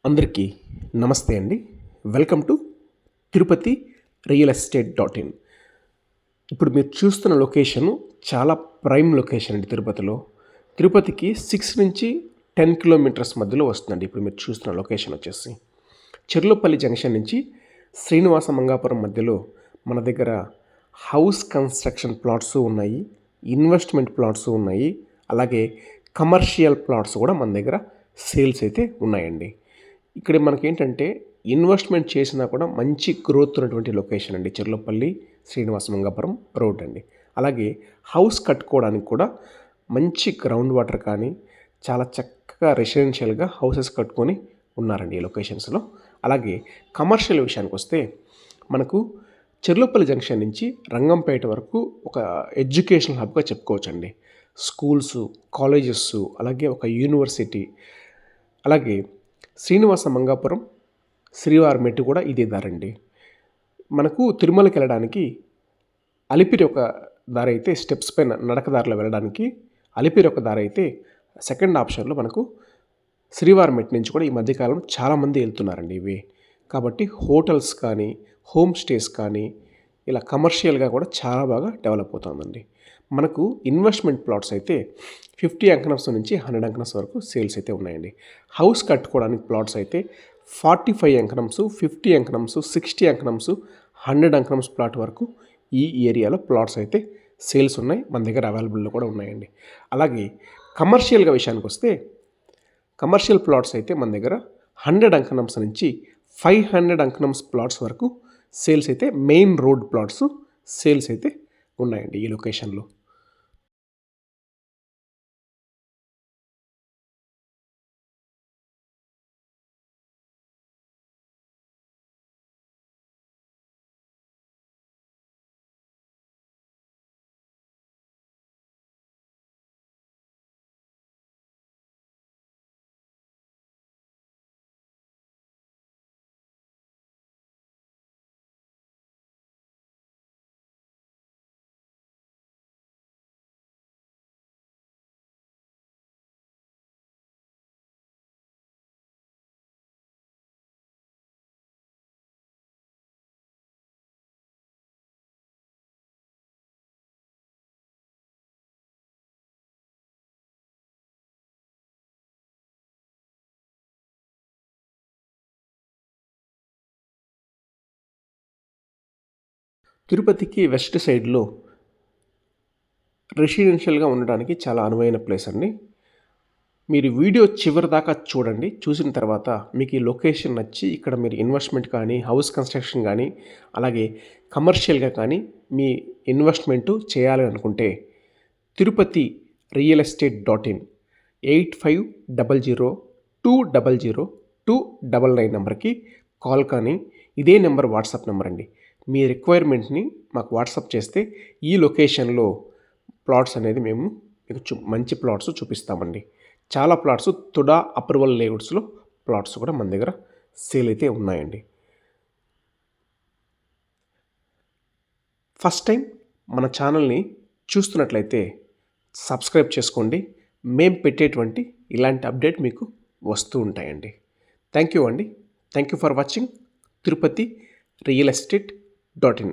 అందరికీ నమస్తే అండి. Welcome to Tirupati real estate dot in. ఇప్పుడు మీరు చూస్తున్న లొకేషను చాలా ప్రైమ్ లొకేషన్ అండి తిరుపతిలో. తిరుపతికి 6 నుంచి 10 కిలోమీటర్స్ మధ్యలో వస్తుందండి. ఇప్పుడు మీరు చూస్తున్న లొకేషన్ వచ్చేసి చెర్లోపల్లి జంక్షన్ నుంచి శ్రీనివాస మంగాపురం మధ్యలో మన దగ్గర హౌస్ కన్స్ట్రక్షన్ ప్లాట్స్ ఉన్నాయి, ఇన్వెస్ట్మెంట్ ప్లాట్స్ ఉన్నాయి, అలాగే కమర్షియల్ ప్లాట్స్ కూడా మన దగ్గర సేల్స్ అయితే ఉన్నాయండి. ఇక్కడ మనకేంటంటే ఇన్వెస్ట్మెంట్ చేసినా కూడా మంచి గ్రోత్ ఉన్నటువంటి లొకేషన్ అండి. చెర్లోపల్లి శ్రీనివాస మంగాపురం రోడ్ అండి. అలాగే హౌస్ కట్టుకోవడానికి కూడా మంచి గ్రౌండ్ వాటర్ కానీ చాలా చక్కగా రెసిడెన్షియల్గా హౌసెస్ కట్టుకొని ఉన్నారండి ఈ లొకేషన్స్లో. అలాగే కమర్షియల్ విషయానికి వస్తే మనకు చెర్లోపల్లి జంక్షన్ నుంచి రంగంపేట వరకు ఒక ఎడ్యుకేషనల్ హబ్గా చెప్పుకోవచ్చండి. స్కూల్స్, కాలేజెస్, అలాగే ఒక యూనివర్సిటీ, అలాగే శ్రీనివాస మంగాపురం శ్రీవారి మెట్టు కూడా ఇదే దారండి. మనకు తిరుమలకి వెళ్ళడానికి అలిపిరి ఒక దారి అయితే, స్టెప్స్ పైన నడక దారిలో వెళ్ళడానికి అలిపిరి ఒక దారి అయితే, సెకండ్ ఆప్షన్లో మనకు శ్రీవారి మెట్టు నుంచి కూడా ఈ మధ్యకాలం చాలామంది వెళ్తున్నారండి ఇవి. కాబట్టి హోటల్స్ కానీ, హోమ్ స్టేస్ కానీ ఇలా కమర్షియల్గా కూడా చాలా బాగా డెవలప్ అవుతుందండి. మనకు ఇన్వెస్ట్మెంట్ ప్లాట్స్ అయితే 50 అంకణమ్స్ నుంచి 100 అంకణమ్స్ వరకు సేల్స్ అయితే ఉన్నాయండి. హౌస్ కట్టుకోవడానికి ప్లాట్స్ అయితే 45 అంకణమ్స్, 50 అంకణమ్స్, 60 అంకణమ్స్, 100 అంకణమ్స్ ప్లాట్ వరకు ఈ ఏరియాలో ప్లాట్స్ అయితే సేల్స్ ఉన్నాయి. మన దగ్గర అవైలబుల్లో కూడా ఉన్నాయండి. అలాగే కమర్షియల్గా విషయానికి వస్తే కమర్షియల్ ప్లాట్స్ అయితే మన దగ్గర 100 అంకణమ్స్ నుంచి 500 అంకణమ్స్ ప్లాట్స్ వరకు సేల్స్ అయితే, మెయిన్ రోడ్ ప్లాట్స్ సేల్స్ అయితే ఉన్నాయండి ఈ లొకేషన్లో. తిరుపతికి వెస్ట్ సైడ్లో రెసిడెన్షియల్గా ఉండడానికి చాలా అనువైన ప్లేస్ అండి. మీరు వీడియో చివరి దాకా చూడండి. చూసిన తర్వాత మీకు ఈ లొకేషన్ నచ్చి ఇక్కడ మీరు ఇన్వెస్ట్మెంట్ కానీ, హౌస్ కన్స్ట్రక్షన్ కానీ, అలాగే కమర్షియల్గా కానీ మీ ఇన్వెస్ట్మెంటు చేయాలని అనుకుంటే Tirupati real estate dot in 8500200299 నెంబర్కి కాల్ కానీ, ఇదే నెంబర్ వాట్సాప్ నెంబర్ అండి. మీ రిక్వైర్మెంట్ని మాకు వాట్సాప్ చేస్తే ఈ లొకేషన్లో ప్లాట్స్ అనేది మేము మీకు మంచి ప్లాట్స్ చూపిస్తామండి. చాలా ప్లాట్స్ తుడా అప్రూవల్ లేఅవుట్స్లో ప్లాట్స్ కూడా మన దగ్గర సేల్ అయితే ఉన్నాయండి. ఫస్ట్ టైం మన ఛానల్ని చూస్తున్నట్లయితే సబ్స్క్రైబ్ చేసుకోండి. మేము పెట్టేటువంటి ఇలాంటి అప్డేట్ మీకు వస్తూ ఉంటాయండి. థ్యాంక్ యూ అండి. Thank you for watching Tirupati real estate dot in.